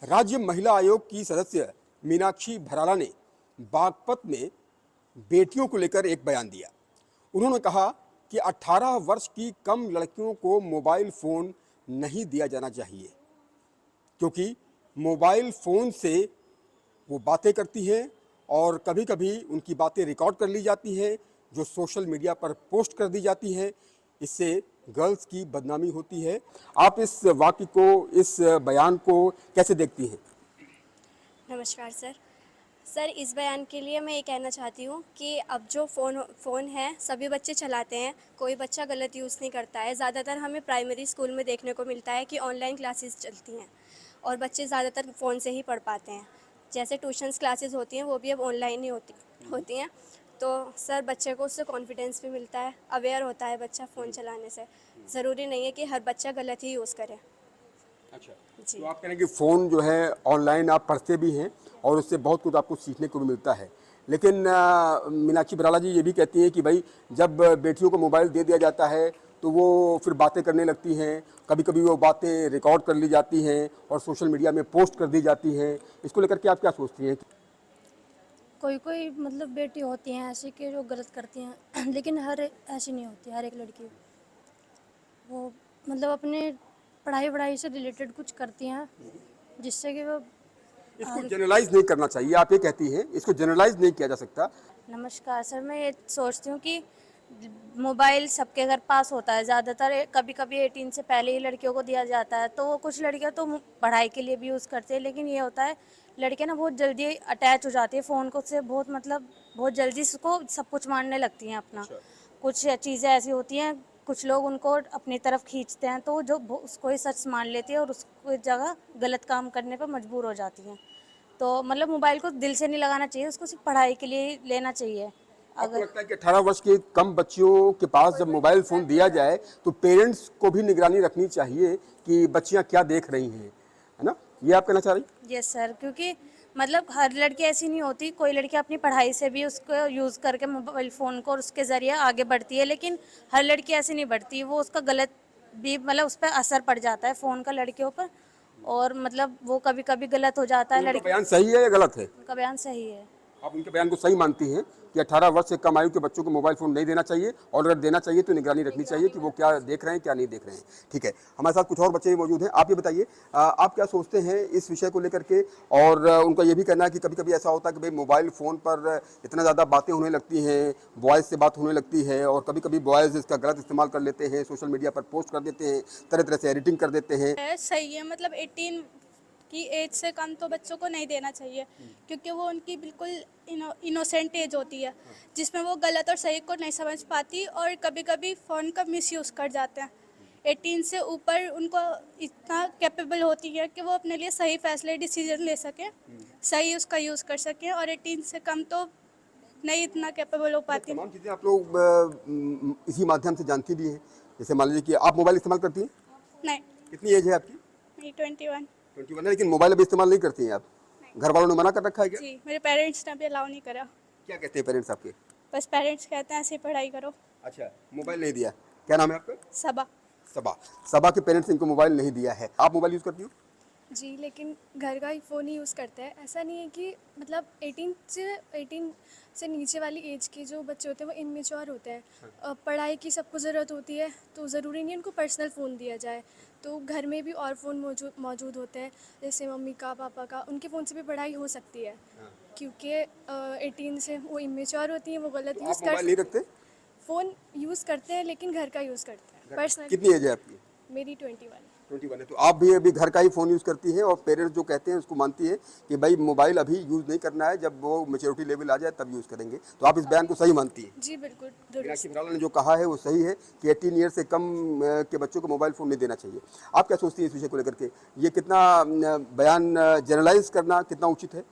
राज्य महिला आयोग की सदस्य मीनाक्षी भराला ने बागपत में बेटियों को लेकर एक बयान दिया। उन्होंने कहा कि 18 वर्ष की कम लड़कियों को मोबाइल फ़ोन नहीं दिया जाना चाहिए, क्योंकि मोबाइल फ़ोन से वो बातें करती हैं और कभी-कभी उनकी बातें रिकॉर्ड कर ली जाती हैं, जो सोशल मीडिया पर पोस्ट कर दी जाती हैं। इससे गर्ल्स की बदनामी होती है। आप इस वाक्य को, इस बयान को कैसे देखती हैं? नमस्कार सर। सर, इस बयान के लिए मैं ये कहना चाहती हूँ कि अब जो फ़ोन है सभी बच्चे चलाते हैं, कोई बच्चा गलत यूज़ नहीं करता है। ज़्यादातर हमें प्राइमरी स्कूल में देखने को मिलता है कि ऑनलाइन क्लासेस चलती हैं और बच्चे ज़्यादातर फ़ोन से ही पढ़ पाते हैं। जैसे ट्यूशन्स क्लासेस होती हैं वो भी अब ऑनलाइन ही होती हैं। तो सर, बच्चे को उससे कॉन्फिडेंस भी मिलता है, अवेयर होता है बच्चा फ़ोन चलाने से। ज़रूरी नहीं है कि हर बच्चा गलत ही यूज़ करे। अच्छा, जी। तो आप कह रहे हैं कि फ़ोन जो है ऑनलाइन आप पढ़ते भी हैं और उससे बहुत कुछ आपको सीखने को भी मिलता है। लेकिन मीनाक्षी भराला जी ये भी कहती हैं कि भाई जब बेटियों को मोबाइल दे दिया जाता है तो वो फिर बातें करने लगती हैं, कभी-कभी वो बातें रिकॉर्ड कर ली जाती हैं और सोशल मीडिया में पोस्ट कर दी जाती हैं। इसको लेकर के आप क्या सोचती हैं? कोई कोई मतलब बेटी होती हैं ऐसी कि जो गलत करती हैं लेकिन ऐसी नहीं होती। हर एक लड़की वो मतलब अपने पढ़ाई वढ़ाई से रिलेटेड कुछ करती हैं जिससे कि वो इसको आगे। जनरलाइज़ नहीं करना चाहिए, आप ये कहती हैं, इसको जनरलाइज़ नहीं किया जा सकता। नमस्कार सर, मैं ये सोचती हूँ कि मोबाइल सबके घर पास होता है ज़्यादातर। कभी कभी 18 से पहले ही लड़कियों को दिया जाता है, तो वो कुछ लड़कियाँ तो पढ़ाई के लिए भी यूज़ करती है, लेकिन ये होता है लड़कियाँ ना बहुत जल्दी अटैच हो जाती है फ़ोन को से, बहुत मतलब बहुत जल्दी उसको सब कुछ मानने लगती हैं अपना। कुछ चीज़ें ऐसी होती हैं, कुछ लोग उनको अपनी तरफ खींचते हैं तो जो उसको ही सच मान लेती है और उसको जगह गलत काम करने पर मजबूर हो जाती हैं। तो मतलब मोबाइल को दिल से नहीं लगाना चाहिए, उसको सिर्फ पढ़ाई के लिए ही लेना चाहिए। आपको अगर लगता है कि 18 वर्ष के कम बच्चियों के पास जब मोबाइल फ़ोन दिया जाए तो पेरेंट्स को भी निगरानी रखनी चाहिए कि बच्चियां क्या देख रही हैं, है ना? ये आप कहना चाह रही? यस सर, क्योंकि मतलब हर लड़की ऐसी नहीं होती, कोई लड़की अपनी पढ़ाई से भी उसको यूज़ करके मोबाइल फ़ोन को और उसके ज़रिए आगे बढ़ती है, लेकिन हर लड़की ऐसी नहीं बढ़ती। वो उसका गलत भी मतलब उस पर असर पड़ जाता है फ़ोन का लड़कियों पर, और मतलब वो कभी कभी गलत हो जाता तो है उनका लड़की। बयान सही है या गलत है? उनका बयान सही है। आप उनके बयान को सही मानती हैं कि 18 वर्ष से कम आयु के बच्चों को मोबाइल फ़ोन नहीं देना चाहिए और अगर देना चाहिए तो निगरानी रखनी चाहिए कि वो क्या देख रहे हैं, क्या नहीं देख रहे हैं। ठीक है, हमारे साथ कुछ और बच्चे भी मौजूद हैं। आप ये बताइए, आप क्या सोचते हैं इस विषय को लेकर के? और उनका ये भी कहना है कि कभी-कभी ऐसा होता है कि भाई मोबाइल फ़ोन पर इतना ज़्यादा बातें होने लगती हैं, बॉयज़ से बात होने लगती है और कभी-कभी बॉयज़ इसका गलत इस्तेमाल कर लेते हैं, सोशल मीडिया पर पोस्ट कर देते हैं, तरह-तरह से एडिटिंग कर देते हैं। है सही है, मतलब 18 की एज से कम तो बच्चों को नहीं देना चाहिए, क्योंकि वो उनकी बिल्कुल इनोसेंट एज होती है जिसमें वो गलत और सही को नहीं समझ पाती और कभी कभी फ़ोन का मिसयूज़ कर जाते हैं। 18 से ऊपर उनको इतना कैपेबल होती है कि वो अपने लिए सही फैसले डिसीजन ले सकें, सही उसका यूज़ कर सकें, और 18 से कम तो नहीं इतना कैपेबल हो ये पाती। तमाम चीज़ें आप लोग इसी माध्यम से जानती भी हैं। जैसे मान लीजिए कि आप मोबाइल इस्तेमाल करती हैं? नहीं। कितनी एज है आपकी? नहीं, 21। 21 है, लेकिन मोबाइल अभी इस्तेमाल नहीं करती हैं आप? घर वालों ने मना कर रखा है क्या? जी, मेरे पेरेंट्स ने भी अलाउ नहीं करा। क्या कहते हैं पेरेंट्स आपके? बस पेरेंट्स कहते हैं ऐसे ही पढ़ाई करो। अच्छा, मोबाइल नहीं दिया। क्या नाम है आपका? सबा। सबा। सबा के पेरेंट्स ने इनको मोबाइल नहीं दिया है। आप मोबाइल यूज़ करती हो? जी, लेकिन घर का ही फ़ोन ही यूज़ करते हैं। ऐसा नहीं है कि मतलब 18 से नीचे वाली एज के जो बच्चे होते हैं वो इमैच्योर होते हैं। पढ़ाई की सबको ज़रूरत होती है, तो ज़रूरी नहीं है उनको पर्सनल फ़ोन दिया जाए। तो घर में भी और फ़ोन मौजूद होते हैं, जैसे मम्मी का, पापा का, उनके फ़ोन से भी पढ़ाई हो सकती है। क्योंकि 18 से वो इमैच्योर होती हैं, वो गलत तो आप यूज़ कर मोबाइल नहीं रखते? फ़ोन यूज़ करते हैं लेकिन घर का यूज़ करते हैं। पर्सनल कितनी एज है आपकी? मेरी 21। 21 है। तो आप भी अभी घर का ही फ़ोन यूज़ करती हैं और पेरेंट्स जो कहते हैं उसको मानती हैं कि भाई मोबाइल अभी यूज़ नहीं करना है, जब वो मैच्योरिटी लेवल आ जाए तब यूज़ करेंगे। तो आप इस बयान को सही मानती हैं? जी, बिल्कुल मीनाक्षी दुरुस्त। भराला ने जो कहा है वो सही है कि 18 ईयर से कम के बच्चों को मोबाइल फ़ोन नहीं देना चाहिए। आप क्या सोचती हैं इस विषय को लेकर के? ये कितना बयान जनरलाइज़ करना कितना उचित है?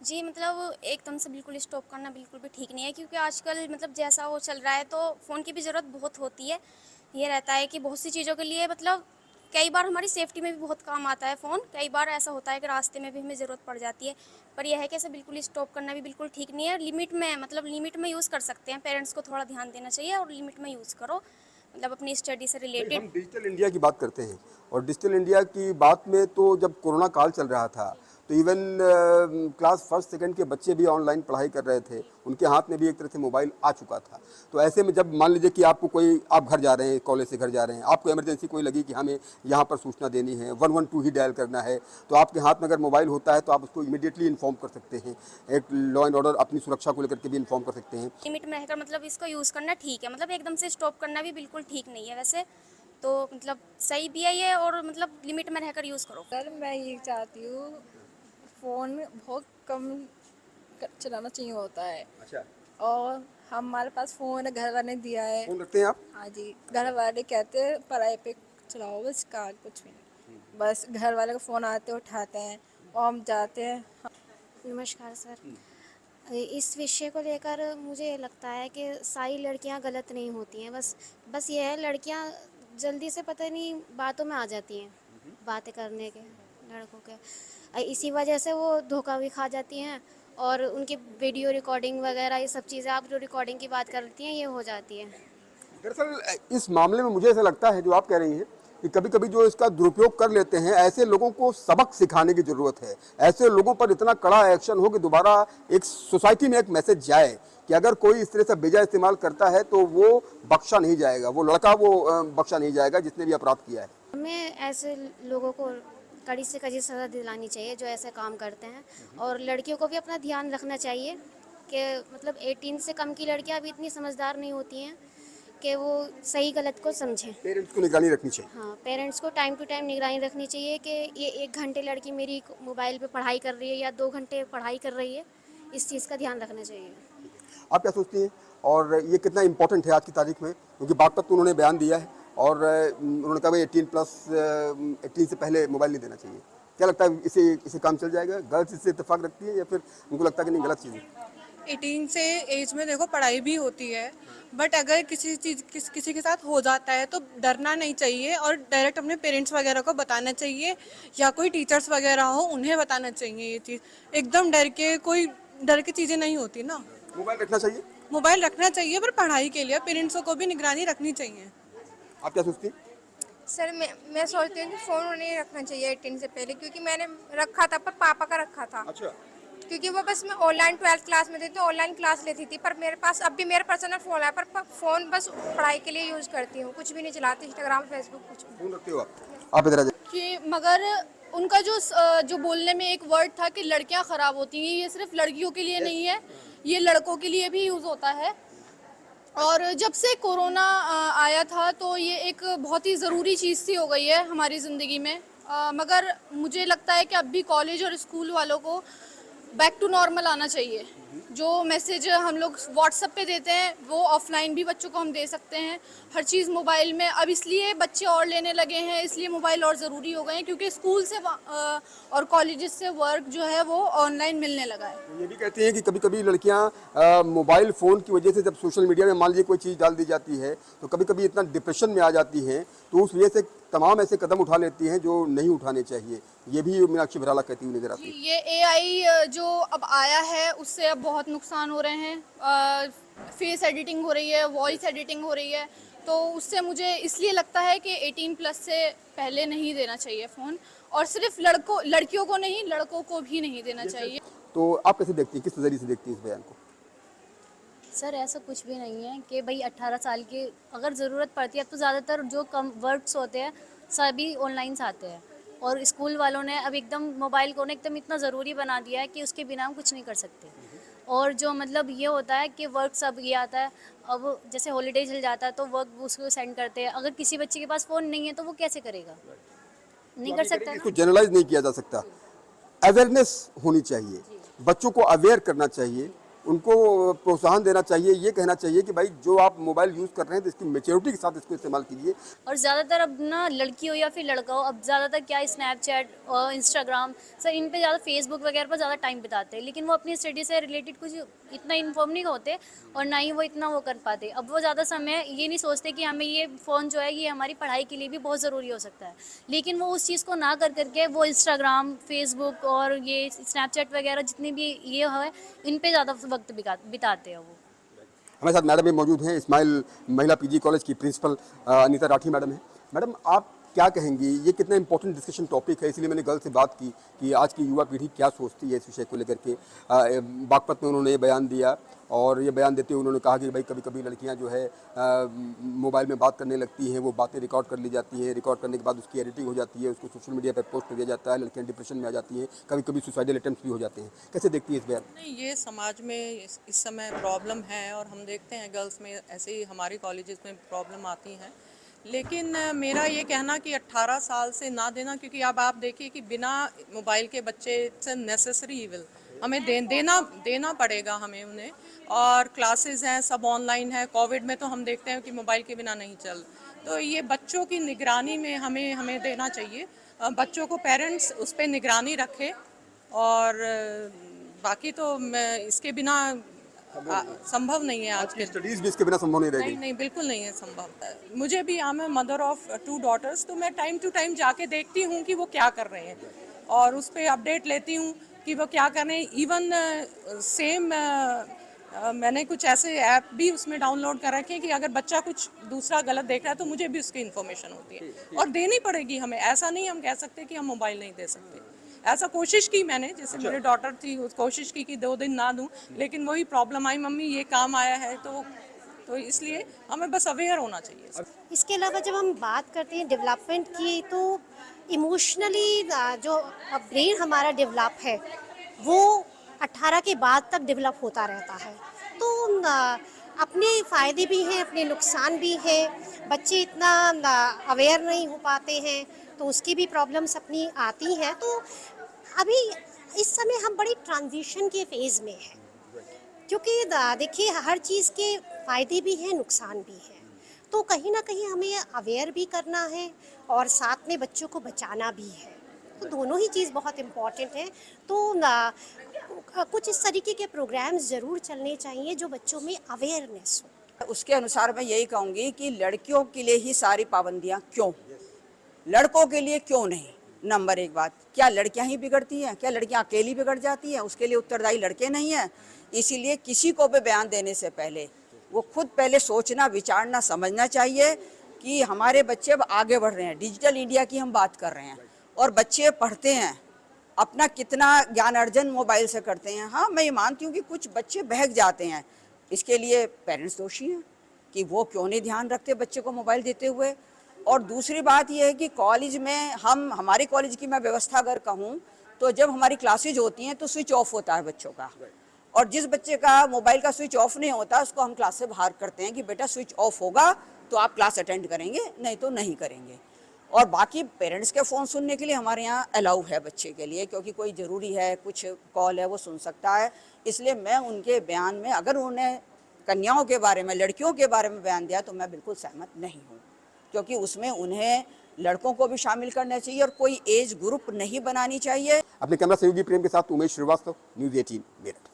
जी, मतलब एकदम से बिल्कुल स्टॉप करना बिल्कुल भी ठीक नहीं है, क्योंकि आजकल मतलब जैसा वो चल रहा है तो फ़ोन की भी ज़रूरत बहुत होती है। ये रहता है कि बहुत सी चीज़ों के लिए मतलब कई बार हमारी सेफ्टी में भी बहुत काम आता है फ़ोन। कई बार ऐसा होता है कि रास्ते में भी हमें ज़रूरत पड़ जाती है। पर यह है कि इसे बिल्कुल स्टॉप करना भी बिल्कुल ठीक नहीं है। लिमिट में मतलब लिमिट में यूज़ कर सकते हैं। पेरेंट्स को थोड़ा ध्यान देना चाहिए और लिमिट में यूज़ करो। मतलब अपनी स्टडी से नहीं, रिलेटेड। हम डिजिटल इंडिया की बात करते हैं और डिजिटल इंडिया की बात में तो जब कोरोना काल चल रहा था तो इवन क्लास फर्स्ट सेकंड के बच्चे भी ऑनलाइन पढ़ाई कर रहे थे, उनके हाथ में भी एक तरह से मोबाइल आ चुका था। तो ऐसे में जब मान लीजिए कि आपको कोई, आप घर जा रहे हैं, कॉलेज से घर जा रहे हैं, आपको इमरजेंसी कोई लगी कि हमें यहाँ पर सूचना देनी है, 112 ही डायल करना है, तो आपके हाथ में अगर मोबाइल होता है तो आप उसको इमीडिएटली इन्फॉर्म कर सकते हैं। एक लॉ एंड ऑर्डर, अपनी सुरक्षा को लेकर के भी इन्फॉर्म कर सकते हैं। लिमिट में रहकर मतलब इसको यूज़ करना ठीक है, मतलब एकदम से स्टॉप करना भी बिल्कुल ठीक नहीं है वैसे तो, मतलब सही भी है ये, और मतलब लिमिट में रहकर यूज़ करो। सर मैं ये चाहती हूँ फ़ोन बहुत कम चलाना चाहिए होता है। अच्छा, और हमारे पास फ़ोन है, घर वाले ने दिया है। फोन रखते हैं आप? हाँ जी, घर वाले कहते हैं पढ़ाई पे चलाओ बस, का कुछ भी नहीं। बस घर वाले का फ़ोन आते उठाते हैं और हम जाते हैं। नमस्कार सर, इस विषय को लेकर मुझे लगता है कि सारी लड़कियां गलत नहीं होती हैं, बस ये है, लड़कियां जल्दी से पता नहीं बातों में आ जाती हैं, बातें करने के लड़कों के, इसी वजह से वो धोखा भी खा जाती हैं और उनकी वीडियो रिकॉर्डिंग वगैरह ये सब चीज़ें, आप जो रिकॉर्डिंग की बात करती हैं, ये हो जाती है। दरअसल इस मामले में मुझे ऐसा लगता है, जो आप कह रही हैं, कि कभी कभी जो इसका दुरुपयोग कर लेते हैं, ऐसे लोगों को सबक सिखाने की ज़रूरत है। ऐसे लोगों पर इतना कड़ा एक्शन हो कि दोबारा एक सोसाइटी में एक मैसेज जाए कि अगर कोई इस तरह से बेजा इस्तेमाल करता है तो वो बख्शा नहीं जाएगा, वो लड़का वो बख्शा नहीं जाएगा जिसने भी अपराध किया है। हमें ऐसे लोगों को कड़ी से कड़ी सज़ा दिलानी चाहिए जो ऐसे काम करते हैं, और लड़कियों को भी अपना ध्यान रखना चाहिए कि मतलब 18 से कम की लड़कियां अभी इतनी समझदार नहीं होती हैं कि वो सही गलत को समझें। पेरेंट्स को निगरानी रखनी चाहिए। हाँ, पेरेंट्स को टाइम टू टाइम निगरानी रखनी चाहिए कि ये 1 घंटे लड़की मेरी मोबाइल पे पढ़ाई कर रही है या 2 घंटे पढ़ाई कर रही है, इस चीज़ का ध्यान रखना चाहिए। आप क्या सोचती हैं, और ये कितना इम्पोर्टेंट है आज की तारीख में? क्योंकि बागपत तो उन्होंने बयान दिया है और उन्होंने कहा भाई 18 से पहले मोबाइल नहीं देना चाहिए। क्या लगता है, इसे काम चल जाएगा? गर्ल्स इससे इत्तेफाक रखती है या फिर उनको लगता है कि नहीं, गलत चीज़ है? 18 से एज में देखो पढ़ाई भी होती है, बट अगर किसी के साथ हो जाता है तो डरना नहीं चाहिए और डायरेक्ट अपने पेरेंट्स वगैरह को बताना चाहिए, या कोई टीचर्स वगैरह हो उन्हें बताना चाहिए। ये चीज़ एकदम डर के चीज़ें नहीं होती ना। मोबाइल रखना चाहिए। मोबाइल रखना चाहिए पर पढ़ाई के लिए पेरेंट्सों को भी निगरानी रखनी चाहिए। आप क्या सोचती हैं? सर मैं सोचती हूँ कि फ़ोन नहीं रखना चाहिए 18 से पहले, क्योंकि मैंने रखा था पर पापा का रखा था। अच्छा, क्योंकि वो बस मैं ऑनलाइन 12th क्लास में थी तो ऑनलाइन क्लास लेती थी, पर मेरे पास अब भी मेरा पर्सनल फ़ोन है, पर फ़ोन बस पढ़ाई के लिए यूज़ करती हूँ, कुछ भी नहीं चलाती, इंस्टाग्राम फेसबुक कुछ भी। फोन रखते हो आप इधर आ जाइए। कि मगर उनका जो बोलने में एक वर्ड था कि लड़कियां ख़राब होती हैं, ये सिर्फ लड़कियों के लिए नहीं है, ये लड़कों के लिए भी यूज़ होता है। और जब से कोरोना आया था तो ये एक बहुत ही ज़रूरी चीज़ सी हो गई है हमारी ज़िंदगी में, मगर मुझे लगता है कि अब भी कॉलेज और स्कूल वालों को बैक टू नॉर्मल आना चाहिए। जो मैसेज हम लोग व्हाट्सएप पे देते हैं वो ऑफलाइन भी बच्चों को हम दे सकते हैं। हर चीज़ मोबाइल में अब इसलिए बच्चे और लेने लगे हैं, इसलिए मोबाइल और ज़रूरी हो गए हैं क्योंकि स्कूल से और कॉलेजेस से वर्क जो है वो ऑनलाइन मिलने लगा है। ये भी कहते हैं कि कभी कभी लड़कियां मोबाइल फ़ोन की वजह से जब सोशल मीडिया में मान लीजिए कोई चीज़ डाल दी जाती है तो कभी कभी इतना डिप्रेशन में आ जाती हैं, तो उस वजह से तमाम ऐसे कदम उठा लेती हैं जो नहीं उठाने चाहिए। ये भी मीनाक्षी भराला कहती हुई नजर आती है। ये AI जो अब आया है उससे अब बहुत नुकसान हो रहे हैं। फेस एडिटिंग हो रही है, वॉइस एडिटिंग हो रही है, तो उससे मुझे इसलिए लगता है कि 18+ से पहले नहीं देना चाहिए फ़ोन, और सिर्फ लड़कियों को नहीं, लड़कों को भी नहीं देना चाहिए। तो आप कैसे देखती हैं, किस नज़रिए से देखती हैं इस बयान को? सर ऐसा कुछ भी नहीं है कि भाई 18 साल के अगर ज़रूरत पड़ती है, अब तो ज़्यादातर जो कम वर्क्स होते हैं सभी ऑनलाइन से आते हैं, और स्कूल वालों ने अब एकदम मोबाइल को एकदम इतना ज़रूरी बना दिया है कि उसके बिना हम कुछ नहीं कर सकते। और जो मतलब ये होता है कि वर्क सब ये आता है, अब जैसे हॉलीडे चल जाता है तो वर्क उसको सेंड करते हैं, अगर किसी बच्चे के पास फ़ोन नहीं है तो वो कैसे करेगा, नहीं कर सकता इसको ना। जनरलाइज नहीं किया जा सकता, अवेयरनेस होनी चाहिए, बच्चों को अवेयर करना चाहिए, उनको प्रोत्साहन देना चाहिए, ये कहना चाहिए कि भाई जो आप मोबाइल यूज़ कर रहे हैं तो इसकी मैच्योरिटी के साथ इसको इस्तेमाल कीजिए। और ज़्यादातर अब ना लड़की हो या फिर लड़का हो, अब ज़्यादातर क्या स्नैपचैट और इंस्टाग्राम सर इन पे ज़्यादा, फेसबुक वगैरह पर ज़्यादा टाइम बिताते हैं, लेकिन वो अपनी स्टडी से रिलेटेड कुछ इतना इन्फॉर्म नहीं होते और ना ही वो इतना वो कर पाते। अब वो ज़्यादा समय ये नहीं सोचते कि हमें ये फ़ोन जो है ये हमारी पढ़ाई के लिए भी बहुत ज़रूरी हो सकता है, लेकिन वो उस चीज़ को ना कर करके वो इंस्टाग्राम, फेसबुक और ये स्नैपचैट वगैरह जितने भी ये है इन पर ज़्यादा वक्त बिताते हैं वो। हमारे साथ मैडम भी मौजूद हैं। इस्माइल महिला पीजी कॉलेज की प्रिंसिपल अनीता राठी मैडम हैं। मैडम, आप क्या कहेंगी, ये कितना इंपॉर्टेंट डिस्कशन टॉपिक है, इसलिए मैंने गर्ल्स से बात की कि आज की युवा पीढ़ी क्या सोचती है इस विषय को लेकर के। बागपत में उन्होंने ये बयान दिया और ये बयान देते हुए उन्होंने कहा कि भाई कभी कभी लड़कियां जो है मोबाइल में बात करने लगती हैं, वो बातें रिकॉर्ड कर ली जाती हैं, रिकॉर्ड करने के बाद उसकी एडिटिंग हो जाती है, उसको सोशल मीडिया पर पोस्ट कर दिया जाता है, लड़कियां डिप्रेशन में आ जाती हैं, कभी कभी सुसाइडल अटेम्प्ट भी हो जाते हैं। कैसे देखती है इस बयान? नहीं, ये समाज में इस समय प्रॉब्लम है और हम देखते हैं गर्ल्स में ऐसे ही हमारी कॉलेजेस में प्रॉब्लम आती हैं। लेकिन मेरा ये कहना कि 18 साल से ना देना, क्योंकि अब आप देखिए कि बिना मोबाइल के बच्चे इट्स अ नेसेसरी इविल, हमें देना पड़ेगा हमें उन्हें। और क्लासेस हैं, सब ऑनलाइन है। कोविड में तो हम देखते हैं कि मोबाइल के बिना नहीं चल, तो ये बच्चों की निगरानी में हमें देना चाहिए। बच्चों को पेरेंट्स उस पर निगरानी रखें और बाकी तो इसके बिना संभव नहीं है। आज के स्टडीज भी इसके बिना संभव नहीं रहेगी। नहीं, बिल्कुल नहीं है संभव। मुझे भी, I am mother of 2 daughters, तो मैं टाइम टू टाइम जाके देखती हूँ कि वो क्या कर रहे हैं और उस पर अपडेट लेती हूँ कि वो क्या कर रहे हैं। इवन सेम मैंने कुछ ऐसे ऐप भी उसमें डाउनलोड कर रखे हैं कि अगर बच्चा कुछ दूसरा गलत देख रहा है तो मुझे भी उसकी इन्फॉर्मेशन होती है और देनी पड़ेगी हमें। ऐसा नहीं हम कह सकते कि हम मोबाइल नहीं दे सकते। ऐसा कोशिश की मैंने, जैसे मेरी डॉटर थी, कोशिश की कि 2 दिन ना दूं, लेकिन वही प्रॉब्लम आई, मम्मी ये काम आया है, तो इसलिए हमें बस अवेयर होना चाहिए। इसके अलावा जब हम बात करते हैं डेवलपमेंट की, तो इमोशनली जो ब्रेन हमारा डेवलप है वो 18 के बाद तक डेवलप होता रहता है। तो अपने फ़ायदे भी हैं, अपने नुकसान भी हैं। बच्चे इतना अवेयर नहीं हो पाते हैं तो उसकी भी प्रॉब्लम्स अपनी आती हैं। तो अभी इस समय हम बड़ी ट्रांजिशन के फेज़ में हैं, क्योंकि देखिए हर चीज़ के फ़ायदे भी हैं, नुकसान भी हैं। तो कहीं ना कहीं हमें अवेयर भी करना है और साथ में बच्चों को बचाना भी है। तो दोनों ही चीज़ बहुत इम्पॉर्टेंट है। तो कुछ इस तरीके के प्रोग्राम्स ज़रूर चलने चाहिए जो बच्चों में अवेयरनेस हो। उसके अनुसार मैं यही कहूँगी कि लड़कियों के लिए ही सारी पाबंदियाँ क्यों, लड़कों के लिए क्यों नहीं? नंबर 1 बात, क्या लड़कियां ही बिगड़ती हैं? क्या लड़कियां अकेली बिगड़ जाती हैं? उसके लिए उत्तरदायी लड़के नहीं हैं। इसीलिए किसी को भी बयान देने से पहले वो खुद पहले सोचना, विचारना, समझना चाहिए कि हमारे बच्चे अब आगे बढ़ रहे हैं। डिजिटल इंडिया की हम बात कर रहे हैं और बच्चे पढ़ते हैं, अपना कितना ज्ञान अर्जन मोबाइल से करते हैं। हाँ, मैं ये मानती हूँ कि कुछ बच्चे बहक जाते हैं, इसके लिए पेरेंट्स दोषी हैं कि वो क्यों नहीं ध्यान रखते बच्चे को मोबाइल देते हुए। और दूसरी बात यह है कि कॉलेज में हमारे कॉलेज की मैं व्यवस्था अगर कहूँ तो जब हमारी क्लासेज होती हैं तो स्विच ऑफ होता है बच्चों का, और जिस बच्चे का मोबाइल का स्विच ऑफ नहीं होता उसको हम क्लास से बाहर करते हैं कि बेटा स्विच ऑफ होगा तो आप क्लास अटेंड करेंगे, नहीं तो नहीं करेंगे। और बाकी पेरेंट्स के फ़ोन सुनने के लिए हमारे यहाँ अलाउ है बच्चे के लिए, क्योंकि कोई ज़रूरी है, कुछ कॉल है, वो सुन सकता है। इसलिए मैं उनके बयान में, अगर उन्हें कन्याओं के बारे में, लड़कियों के बारे में बयान दिया तो मैं बिल्कुल सहमत नहीं हूँ, क्योंकि उसमें उन्हें लड़कों को भी शामिल करना चाहिए और कोई एज ग्रुप नहीं बनानी चाहिए। अपने कैमरा सहयोगी प्रेम के साथ उमेश श्रीवास्तव, न्यूज़ 18 मेरठ।